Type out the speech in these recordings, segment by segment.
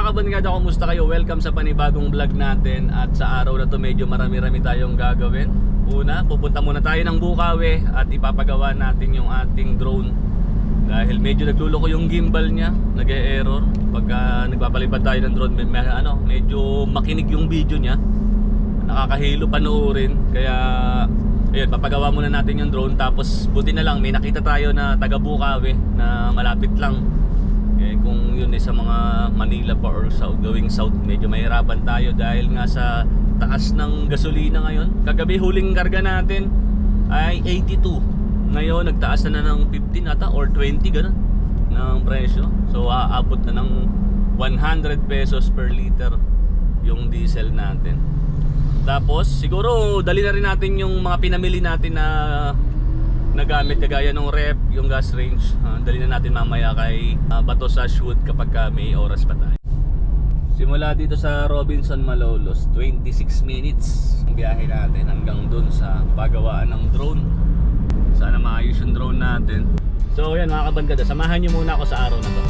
mga kabandgada, kumusta kayo? Welcome sa panibagong vlog natin. At sa araw na to medyo marami-rami tayong gagawin. Una, pupunta muna tayo ng Bukawi at ipapagawa natin yung ating drone. Dahil medyo nagluloko yung gimbal niya, nag-e-error. Pagka nagpapalipad tayo ng drone, medyo makinig yung video niya. Nakakahilo panoorin. Kaya ayun, papagawa muna natin yung drone. Tapos buti na lang may nakita tayo na taga Bukawi na malapit lang. Eh, kung yun sa mga Manila pa or going south, medyo mahirapan tayo dahil nga sa taas ng gasolina ngayon. Kagabi huling karga natin ay 82. Ngayon nagtaas na ng 15 ata or 20 ganun ng presyo. So aabot na ng 100 pesos per liter yung diesel natin. Tapos siguro dali na rin natin yung mga pinamili natin na nagamit, kagaya ng rep, yung gas range. Dali na natin mamaya kay Bato Sashwood kapag may oras pa tayo. Simula dito sa Robinson, Malolos, 26 minutes ang biyahe natin hanggang dun sa pagawaan ng drone. Sana maayos yung drone natin. So yan mga kabandgada, samahan nyo muna ako sa araw na to.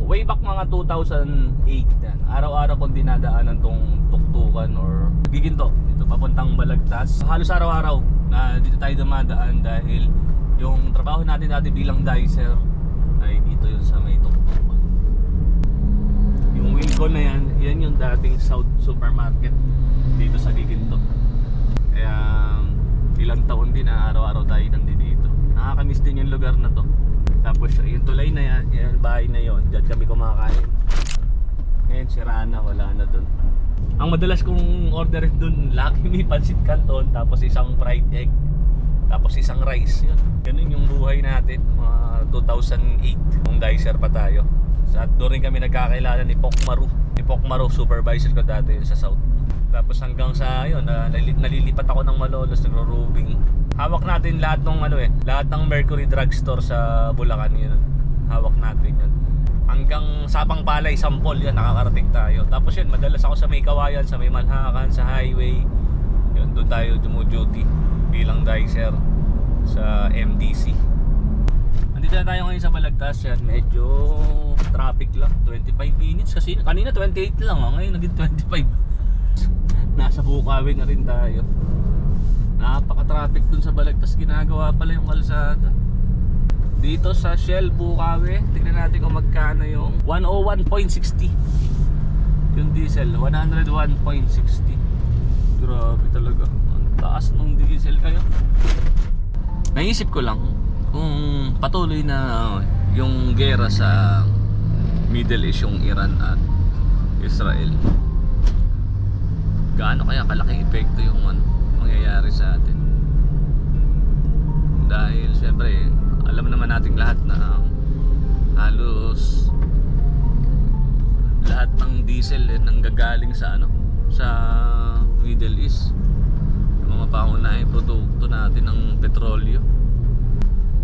Way back mga 2008 yan, araw-araw kong dinadaanan tong tuktukan or giginto dito papuntang Balagtas. Halos araw-araw na dito tayo dumadaan dahil yung trabaho natin dati bilang dicer ay dito yun sa may tuktukan. Yung Wilcon na yan, yan yung dating South Supermarket dito sa giginto. Kaya ilang taon din na araw-araw tayo nandito. Nakakamiss din yung lugar na to. Tapos yung tulay na yan, yung bahay na yon, dyan kami kumakain. Ngayon sira na, wala na dun. Ang madalas kong orderin dun, Lucky Me Pancit Canton, tapos isang fried egg, tapos isang rice. Yun. Ganun yung buhay natin, mga 2008, nung dicer pa tayo. At doon rin kami nagkakilala ni Pokmaru. Ni Pokmaru, supervisor ko dati sa South. Tapos hanggang sa yun, nalilipat ako ng Malolos, nagro-roving. Hawak natin lahat ng lahat ng Mercury Drugstore sa Bulacan, yun. Hawak natin yun. Hanggang Sapang Palay, Sampol, yan, nakakarating tayo. Tapos yun, madalas ako sa may Kawayan, sa may Manhakan, sa highway. Yun, doon tayo duty bilang dicer sa MDC. Andito na tayo ngayon sa Balagtas, yan. Medyo traffic lang, 25 minutes kasi kanina 28 lang, ngayon naging 25. Nasa Bukawi na rin tayo. Napaka-traffic dun sa Balagtas, ginagawa pala yung kalsada. Dito sa Shell Bukawi, tingnan natin kung magkano yung 101.60 yung diesel, 101.60. Grabe talaga, ang taas ng diesel kayo. Naisip ko lang kung patuloy na yung gera sa Middle East, yung Iran at Israel, gaano kaya kalaki epekto yung mangyayari sa atin. Dahil syempre alam naman nating lahat na halos lahat ng diesel nanggagaling sa sa Middle East. Yung mga pangunahing produkto natin ng petrolyo,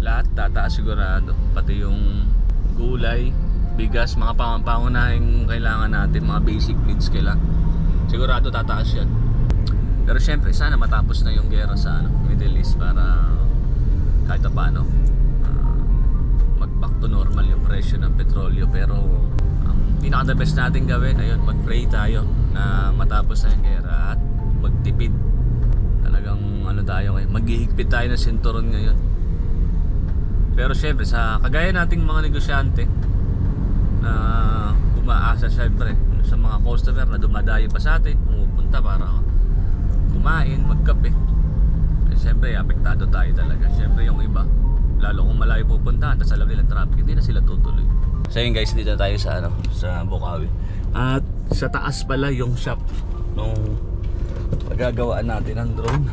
lahat tataas sigurado. Pati yung gulay, bigas, mga pangunahing kailangan natin, mga basic needs kailangan, sigurado tataas yan. Pero syempre sana matapos na yung gera sa Middle East para kahit paano mag back to normal yung presyo ng petrolyo. Pero ang pinaka the best natin gawin, ayun, mag-pray tayo na matapos na yung gera at magtipid. Talagang tayo ngayon, maghihigpit tayo ng sinturon ngayon. Pero syempre sa kagaya nating mga negosyante na umaasa syempre sa mga customer na dumadayo pa sa atin, pumupunta para kumain, magkape, eh, siyempre apektado tayo talaga. Siyempre yung iba, lalo kung malayo pupuntahan, tapos alam nilang traffic, hindi na sila tutuloy. So yun guys, dito tayo sa sa Bukawi. At sa taas pala yung shop nung pagagawaan natin ng drone.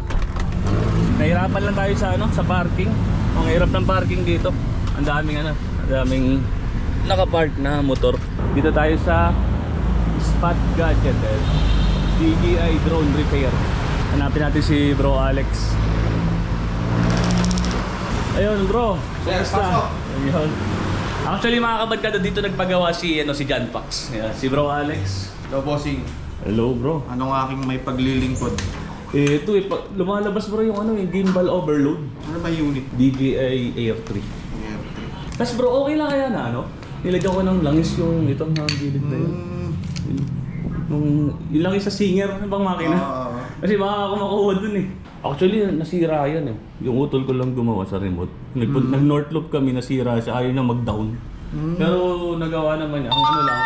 Nahirapan lang tayo sa sa parking. Ang hirap ng parking dito. Ang daming nakapark na motor. Dito tayo sa Spot Gadget. DJI Drone Repair. Hanapin natin si Bro Alex. Ayun bro. Sir, pasok. Ayun. Actually mga kabadkada dito nagpagawa si John Pax. Ayan, si Bro Alex. Hello, bossing. Hello bro. Anong aking may paglilingkod? Ito lumalabas bro yung yung gimbal overload. Ano ba yung unit? DJI Air 3. Tapos bro, okay lang kaya na nilagyan ko ng langis yung itong gilid na yun. Yung langis sa Singer, ano bang makina? Kasi baka ako makuha dun eh. Actually, nasira yan eh. Yung utol ko lang gumawa sa remote. Nag-north loop kami, nasira siya, ayaw na mag-down. Pero nagawa naman niya, ang lang,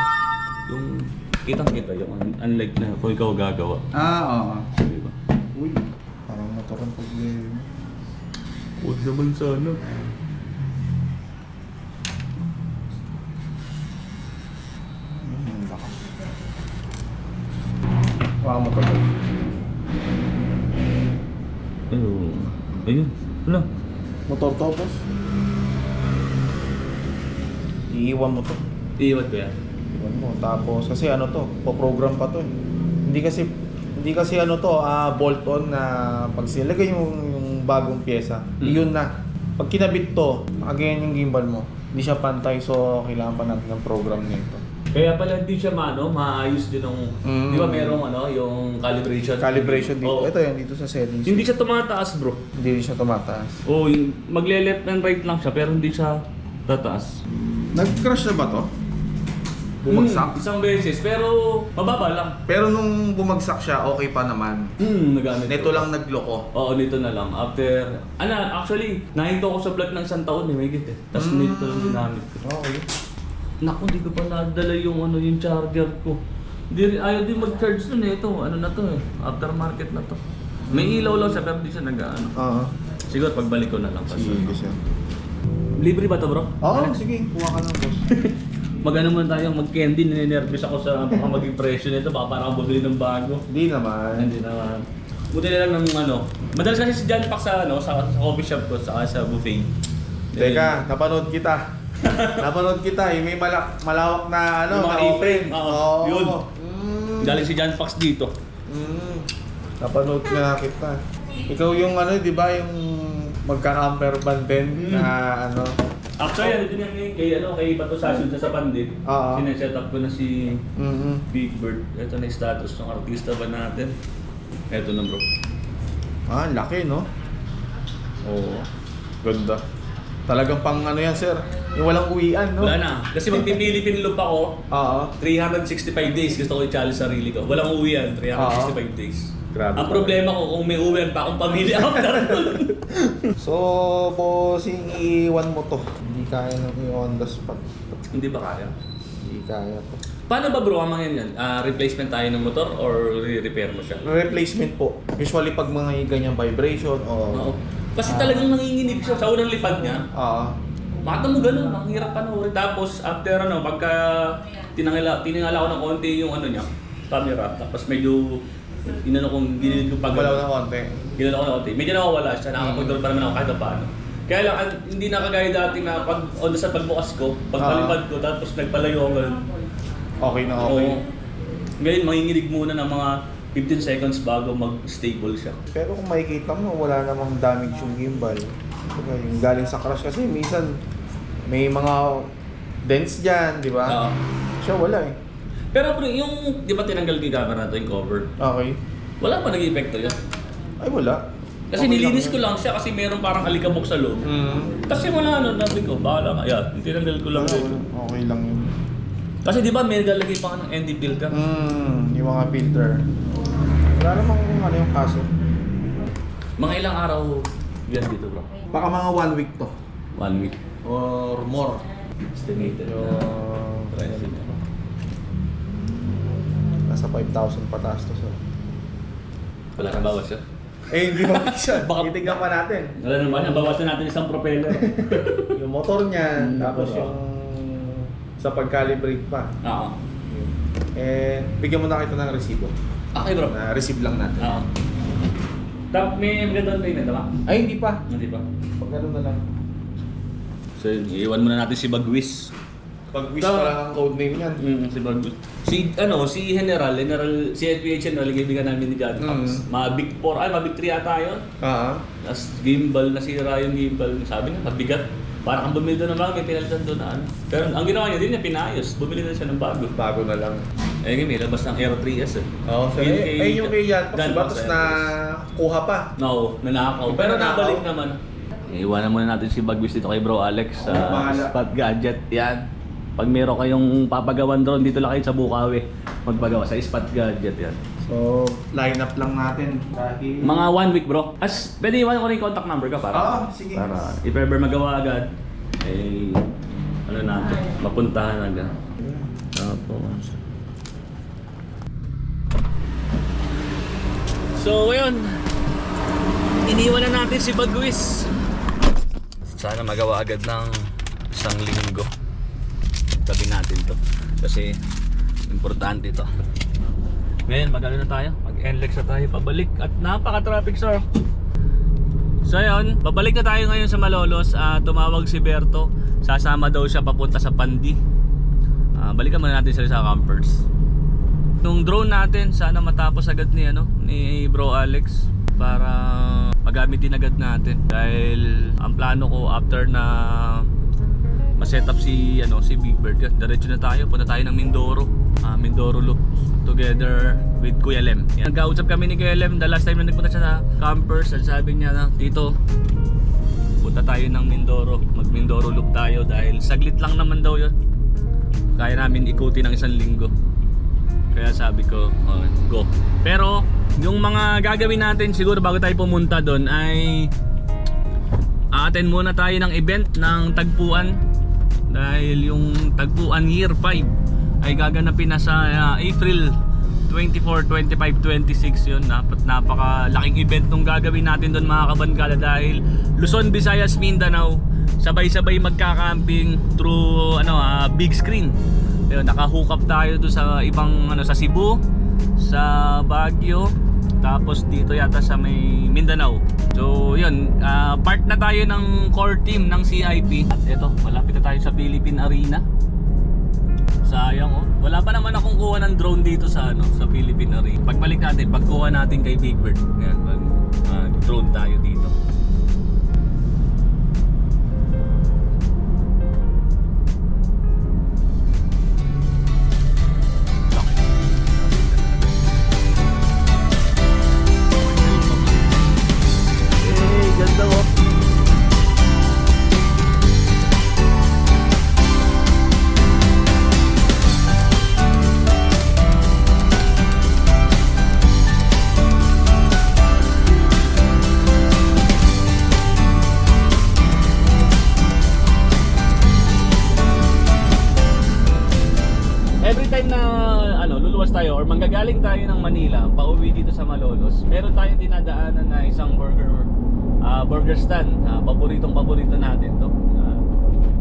yung kitang-kita yung unlike na kung ikaw gagawa. Oo. Diba? Uy, parang motor ang problema. Huwag naman sana. Lakas. Wala motor. Ayun. Wala. Motor to, boss. Iiwan mo to. Iiwan ko yan. Iwan mo. Tapos, kasi ano to, po-program pa to eh. Hindi kasi ano to, bolt-on na pag silagay yung bagong pyesa, yun na. Pag kinabit to, again yung gimbal mo, hindi siya pantay, so kailangan pa natin ng program nito. Kaya pala hindi siya maayos din ng, di ba merong yung calibration? Calibration dito. Oo. Ito yan, dito sa settings. Hindi siya tumataas bro. Hindi siya tumataas. Oo, magle-left and right lang siya pero hindi siya tataas. Nag-crash na ba to? Bumagsak? Isang beses pero mababa lang. Pero nung bumagsak siya, okay pa naman. Nagamit Neto ko. lang nagloko. Oo, nito na lang. After, actually, nahinto ko sa vlog ng isang taon may git eh. Tapos nito lang ginamit ko. Okay. Naku, hindi ko pa nadala yung yung charger ko. Ayaw din mag-charge nun eh. Ito, na to eh. Aftermarket na to. May ilaw lang siya pero hindi siya nag-ano. Oo. Siguro pagbalik ko na lang. Sige siya. Libre ba to bro? Oo, sige. Kuha ka ng boss. Mag-ano man tayo, mag-candy. Ninenervous ako sa baka maging presyo nito. Baka parang bumili ng bago. Hindi naman. Hindi naman. Buti na lang ng Madalas kasi si John Pax sa coffee shop ko, sa buffet. Teka, napanood kita. Napanood kita eh. May malawak na Yung mga na apron. Oo, yun. Galing si John Pax dito. Napanood nga kita. Ikaw yung di ba yung magka-camper van din na Actually, din yan kay Bato Sasyon sa Pandit. Oo. Sineset up ko na si Big Bird. Ito na yung status ng artista ba natin. Ito na bro. Laki no? Oo. Ganda. Talagang pang yan sir. Yung walang uwian no? Wala na. Kasi magpipilipin loop ako. Oo. 365 days gusto ko i-challenge sarili ko. Walang uwian, 365 days. Grabe. Ang problema ko kung may uwian pa akong pamilya after nun. So, bossing, iiwan mo to. Hindi kaya nang i-on the spot. Hindi ba kaya? Hindi kaya to. Paano ba bro ang mga yan? Replacement tayo ng motor or re-repair mo siya? Replacement po. Usually pag mga ganyang vibration Oo. Kasi talagang nanginginig siya sa unang lipad niya. Bakit mo ganun? Ang hirap panoorin. Tapos after pagka tinangala ko ng konti yung niya, camera. Tapos medyo kong ginilid ko pag Wala na konti. Ginilid ko na konti. Medyo nawawala siya. Nakakapag-down pa naman ako kahit paano. Kaya lang, hindi na kagaya dati na sa pagbukas ko, pagpalipad ko, tapos nagpalayo ako ganun. Okay na okay. Oo. Ngayon, manginginig muna ng mga 15 seconds bago mag-stable siya. Pero kung makikita mo, wala namang damage yung gimbal. Yung galing sa crash kasi minsan may mga dents dyan, di ba? Oo. Siya wala eh. Pero bro, yung, di ba tinanggal yung camera natin yung cover? Okay. Wala pa nag-epekto yun. Ay wala. Kasi Okay nilinis lang ko lang siya kasi meron parang alikabok sa loob. Kasi wala nabi ko, bahala ka. Yan, tinanggal ko lang yun. Okay lang yun. Kasi di ba may naglalagay pa ka ng ND filter? Yung mga filter. Wala namang kung yung kaso. Mga ilang araw yan dito bro? Baka mga 1 week to. 1 week. Or more. Estimated na price niya. Nasa 5,000 pataas to sir. Wala na bawas siya. Hindi ba siya? Baka- Itignan pa natin. Wala naman yan, bawasan natin isang propeller. Yung motor niyan, tapos Oo. yung sa pag-calibrate pa. Oo. Bigyan mo na kita ng resibo. Okay bro. Na receive lang natin. Oo. Tapos may magandang payment, tama? Ay, hindi pa. Hindi pa. Pag ano na lang. So yun, iiwan muna natin si Bagwis. Pag-wish pa lang ang code name yan. Si Bagwis. Si General, si FPH General, kaibigan namin ni John Fox. Mga Big 4, mga Big 3 ata yun. Tapos gimbal, nasira yung gimbal. Sabi niya, mabigat. Parang kang bumili doon ng bago, may pinalitan doon na ano. Pero ang ginawa niya, hindi niya pinayos. Bumili na siya ng bago. Bago na lang. Eh, may labas ng Aero 3S eh. Oo, so yung kay Jan Fox, diba? Tapos na kuha pa. No, nanakaw. Pero nabalik naman. Iwanan muna natin si Bagwis dito kay Bro Alex sa Spot Gadget. Yan. Pag meron kayong papagawan drone, dito lang kayo sa Bukawi. Magpagawa sa Spot Gadget yan. So, line up lang natin. Mga 1 week bro. Pwede iwan ko rin yung contact number ka para sige. Para if ever magawa agad, eh, ano natin, mapuntahan agad. Tapos. So, ngayon, iniwan na natin si Bagwis. Sana magawa agad ng isang linggo. Tabi natin to. Kasi, importante to. Ngayon, mag-ano na tayo? Mag-NLEX na tayo pabalik. At napaka-traffic, sir. So, yun. Babalik na tayo ngayon sa Malolos. Tumawag si Berto. Sasama daw siya papunta sa Pandi. Balikan muna natin sila sa campers. Yung drone natin, sana matapos agad ni Bro Alex para magamitin agad natin. Dahil ang plano ko after na ma-set up si Big Bird, diretso na tayo, punta tayo ng Mindoro. Mindoro Loop together with Kuya Lem. Nagkausap kami ni Kuya Lem the last time na nagpunta siya sa campers. At sabi niya na, Tito, punta tayo ng Mindoro, mag Mindoro Loop tayo dahil saglit lang naman daw yun. Kaya namin ikuti ng isang linggo. Kaya sabi ko, go. Pero yung mga gagawin natin siguro bago tayo pumunta doon ay a-attend muna tayo ng event ng Tagpuan. Dahil yung Tagpuan Year 5 ay gaganapin na sa April 24, 25, 26 yun. Napakalaking event nung gagawin natin doon mga kabankada. Dahil Luzon, Visayas, Mindanao sabay-sabay magka-camping through big screen. Ayun, naka-hook up tayo doon sa ibang sa Cebu, sa Baguio, tapos dito yata sa may Mindanao. So yun, part na tayo ng core team ng CIP. At eto, malapit na tayo sa Philippine Arena. Sayang wala pa naman akong kuha ng drone dito sa sa Philippine Arena. Pagbalik natin, pagkuha natin kay Big Bird, drone tayo dito. Ganda mo. Every time na luluwas tayo or manggagaling tayo ng Manila, pauwi dito sa Malolos, meron tayong dinadaanan na isang burger stand. Paborito natin to.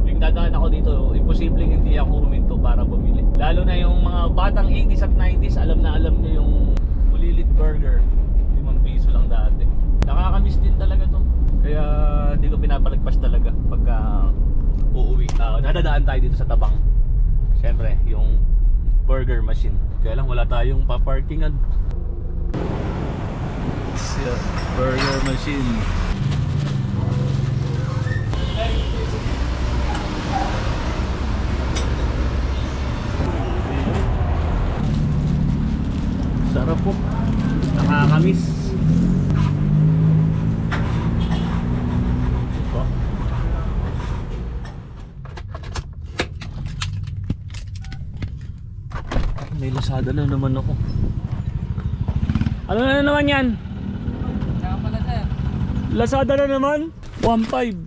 Yung dadaan ako dito, imposibleng hindi ako huminto para bumili. Lalo na yung mga batang 80s at 90s, alam na alam nyo yung Bulilit Burger. 5 piso lang dati. Nakakamiss din talaga to. Kaya di ko pinapalagpas talaga pagka uuwi. Nadadaan tayo dito sa Tabang. Siyempre, yung burger machine. Kaya lang wala tayong paparkingan. Burger machine. Sarap po. Nakakamiss. May Lazada na naman ako. Ano na naman yan? Lazada na naman? 1.5.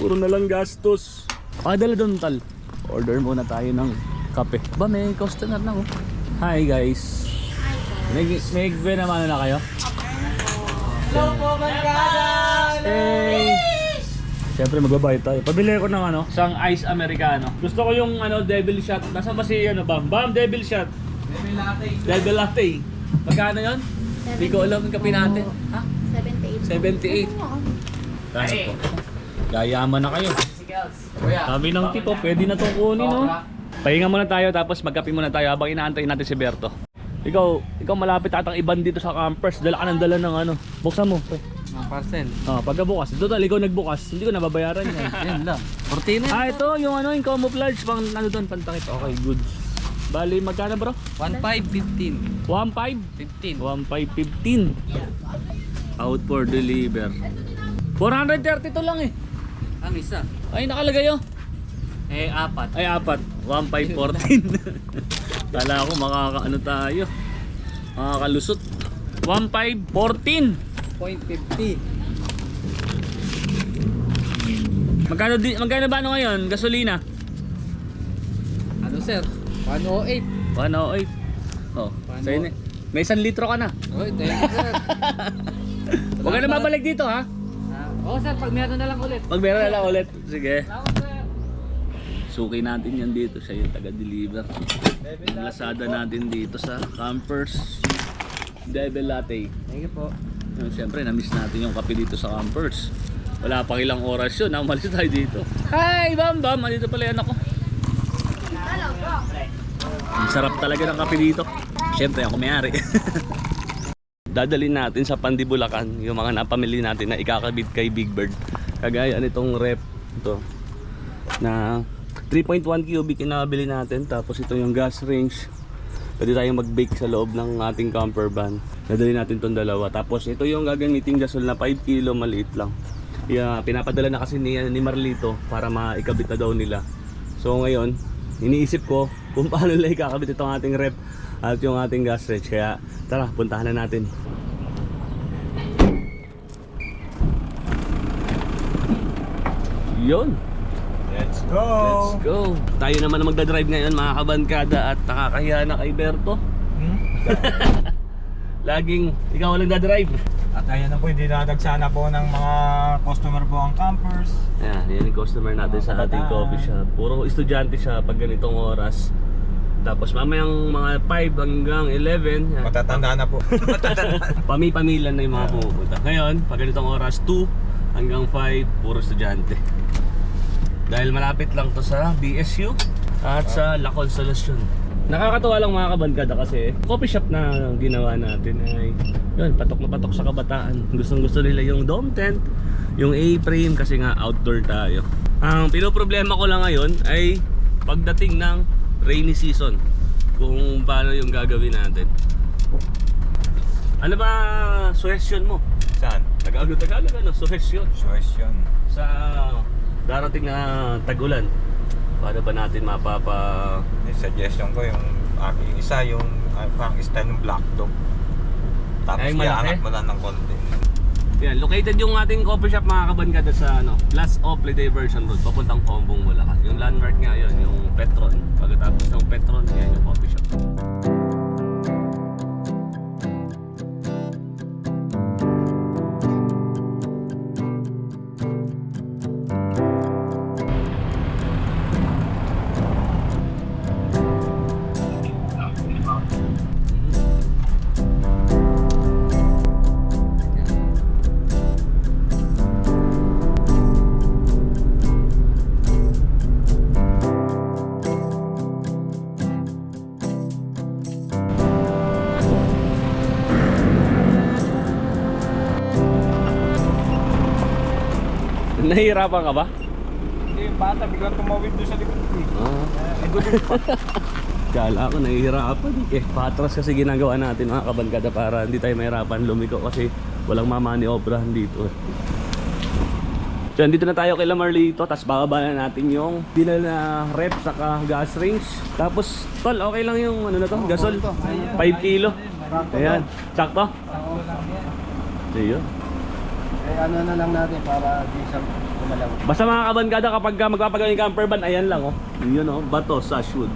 Puro na lang gastos. Pakadala doon tal. Order muna tayo ng kape. Ba, may customer na Hi guys. May naman na kayo? Hello po, Barkada! Hey! Siyempre magbabayad tayo. Pabili ko ng isang ice americano. Gusto ko yung devil shot. Nasaan ba si Bam devil shot? Devil latte. Devil latte. Magkano yun? Hindi ko alam yung kape natin. Ha? 78. 78. Kaya po. Gayaman na kayo. Sigals. Sabi ng tipo, pwede na itong kunin, no? Pahinga muna tayo, tapos magkape muna tayo habang inaantay natin si Berto. Ikaw malapit atang iban dito sa campers. Dala ka ng dala ng ano. Buksan mo. Parcel. Pagkabukas. Total, ikaw nagbukas. Hindi ko nababayaran yan. Yan lang. 14 Ah, ito, yung ano, yung camouflage. Pang ano doon, pantakip. Okay, good. Bali, magkano bro? 1,515. 1.5? 15. 1.515. Out for deliver. 430 to lang eh. Ang isa. Ay, nakalagay oh. Apat. Ay, 4. 1.514. Kala ko makakaano tayo. Makakalusot. 1.514. 0.50. Magkano ba ano ngayon? Gasolina? Ano sir? 108. 108. Oh, sa'yo na. May 1 litro ka na. Oy, thank you sir. Huwag ka na mabalik dito ha. Oo sir, pag meron na lang ulit. Pag meron na lang ulit. Sige. Salamat sir. Suki natin yan dito. Siya yung taga-deliver. Ang Lazada natin dito sa Campers Devil Latte. Thank you po. Yung, siyempre, na-miss natin yung kape dito sa Campers. Wala pang ilang oras yun. Umalis tayo dito. Hi, Bam Bam! Andito pala yan ako. Ang sarap talaga ng kape dito. Siyempre, ako may-ari. Dadalhin natin sa Pandibulacan yung mga napamili natin na ikakabit kay Big Bird. Kagaya nitong rep ito na 3.1 cubic inabili natin. Tapos ito yung gas range. Pwede tayong mag-bake sa loob ng ating camper van. Dadalhin natin itong dalawa. Tapos ito yung gagamiting gasol na 5 kilo, maliit lang. Pinapadala na kasi ni Marlito para maikabit na daw nila. So ngayon, iniisip ko kung paano nila ikakabit itong ating rep at yung ating gas range. Kaya tara, puntahan na natin. Yun. Let's go! Let's go. Tayo naman na magdadrive ngayon mga kabankada at nakakahiya na kay Berto. Laging ikaw lang dadrive. At ayan na po, hindi nadagsana po ng mga customer po ang campers. Ayan, yan yung customer natin sa ating coffee shop. Puro estudyante siya pag ganitong oras. Tapos mamayang mga 5 hanggang 11 yan. Matatanda na po. Pami-pamilan na yung mga pumupunta. Ngayon, pag ganitong oras 2 hanggang 5, puro estudyante. Dahil malapit lang to sa BSU at sa La Consolacion. Nakakatuwa lang mga kabankada kasi coffee shop na ginawa natin ay yun, patok na patok sa kabataan. Gustong gusto nila yung dome tent, yung A-frame kasi nga outdoor tayo. Ang pinoproblema ko lang ngayon ay pagdating ng rainy season, kung paano yung gagawin natin. Ano ba suggestion mo? Saan? Tagalog ano? Suggestion Question. sa darating na tag-ulan. Paano ba natin Yung suggestion ko yung aking isa, yung parang style ng black dog. Tapos Ay, malaki? iangat mo lang ng konti. Yan, located yung ating coffee shop mga kabankada sa Plus of Diversion Road, papuntang Pombong, Bulacan. Yung landmark nga yun, yung Petron. Pagkatapos ng Petron, yan yung coffee shop. Nahihirapan ka ba? Hindi, yung bata biglang tumawid doon sa likod ko. Kala ko nahihirapan eh. Patras kasi ginagawa natin mga kabankada para hindi tayo mahirapan lumiko kasi walang mamani-obrahan dito. So dito na tayo kay Marlito, tapos bababa na natin yung binal na rep saka gas range. Tapos tol, okay lang yung ano na to, gasol. 5 kilo. Ayan, sakto? Ayun. Ano na lang natin para di sa kumalaw. Basta mga kabankada kapag magpapagawa yung camper van, ayan lang oh. Yun oh, bato sa shoot.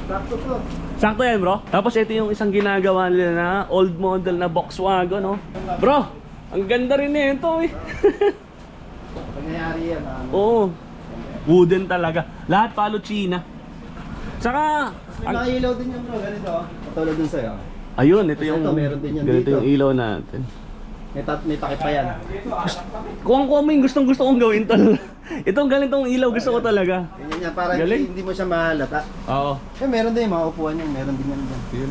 Sakto po. Sakto yan bro. Tapos ito yung isang ginagawa nila na old model na Volkswagen oh. Bro, ang ganda rin eh ito eh. Pag nangyari yan, Oo. Wooden talaga. Lahat palo China. Saka may mga ilaw din yan bro, ganito. Katulad dun sa'yo. ayun, ito Kasi yung ito, meron din yan ganito dito. yung ilaw natin. May takip pa yan. Kuha mo yung gustong-gusto kong gawin tol. Itong ganitong ilaw gusto ko talaga. Ganyan yan, para Galing. hindi mo siya mahalata. Oo. Meron din yung mga upuan yan, meron din yan dyan. Yun.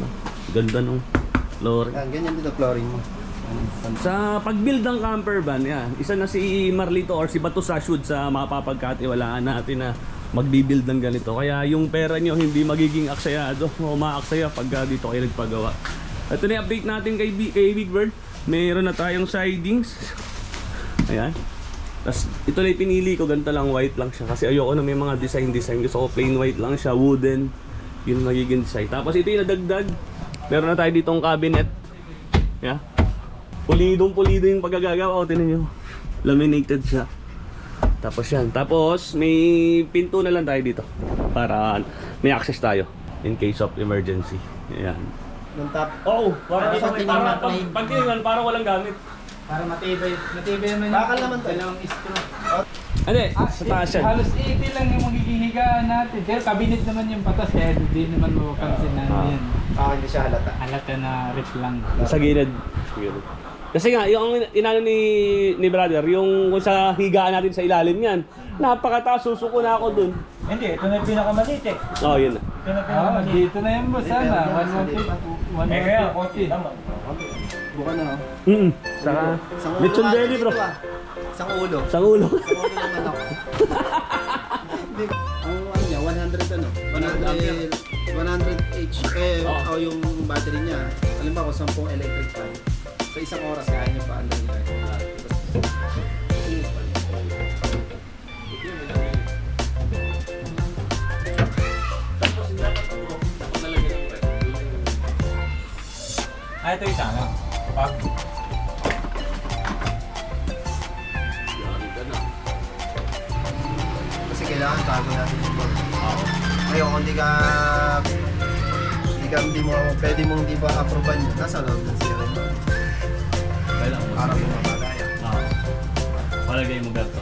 Ganda nung flooring. Yan, ganyan din ang flooring mo. Sa pag-build ng camper van, yan, isa na si Marlito or si Bato Sashud sa mapapagkatiwalaan natin na magbi-build ng ganito. Kaya yung pera nyo hindi magiging aksayado o maaksaya pag dito kayo nagpagawa. Ito na yung update natin kay Big Bird. Mayroon na tayong sidings. Ayan. Tapos ito na yung pinili ko, ganito lang, white lang siya. Kasi ayoko na may mga design. Gusto ko plain white lang siya, wooden. Yun magiging design. Tapos ito yung nadagdag. Meron na tayo ditong cabinet. Yeah. Pulido yung pagkagagawa. O, tinan nyo. Laminated siya. Tapos yan. Tapos may pinto na lang tayo dito. Para may access tayo. In case of emergency. Ayan. Yung top. Oo. Para Sa tinimang plane. pag tinimang, parang walang gamit. Para matibay naman Bakal naman to. dalawang istro. Hindi, sa taas yan. Halos 80 lang yung magiging higaan natin. Pero cabinet naman yung patas kaya hindi naman mapapansin na yan. Hindi siya halata. Halata na rip lang. Sa gilid. Kasi nga, yung inano ni brother, yung kung sa higaan natin sa ilalim yan, napakataas, susuko na ako dun. Hindi, ito na yung pinakamaliit eh. Oo, yun na. Ito na yung Ah, pinakamaliit. dito na yan boss sana. 150. Eh kaya, konti naman. Buka na, oh. Saka, Isang ulo lechon nga belly bro. dito, ah. Isang ulo. Sa ulo. Isang ulo naman ako. Hindi, ang ano niya, 100 ano? 100 H. Oh. Yung battery niya. Alam ba kung 10 electric fan. Sa isang oras kaya niya pa ano niya. Ah, ito yung sana. Pag Kasi kailangan bago natin yung board. Ngayon, kung hindi mo, pwede mong hindi ba approvean yun, nasa loob ng zero yun. Kailangan mo. Para bumabagaya. Palagay mo ganito.